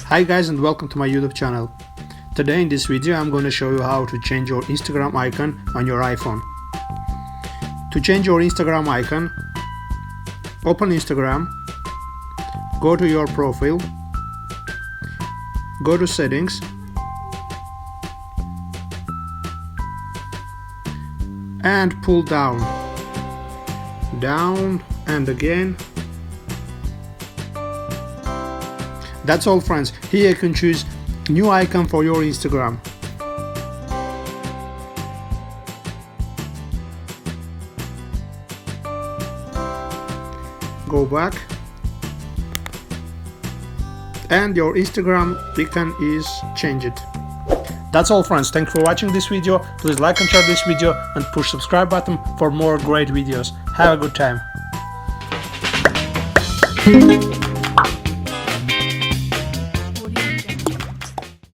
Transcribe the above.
Hi guys, and welcome to my YouTube channel. Today in this video I'm going to show you how to change your Instagram icon on your iPhone. To change your Instagram icon, open Instagram, go to your profile, go to settings, and pull down and again. That's all friends. Here you can choose new icon for your Instagram. Go back and your Instagram icon is changed. That's all friends. Thanks for watching this video. Please like and share this video and push subscribe button for more great videos. Have a good time.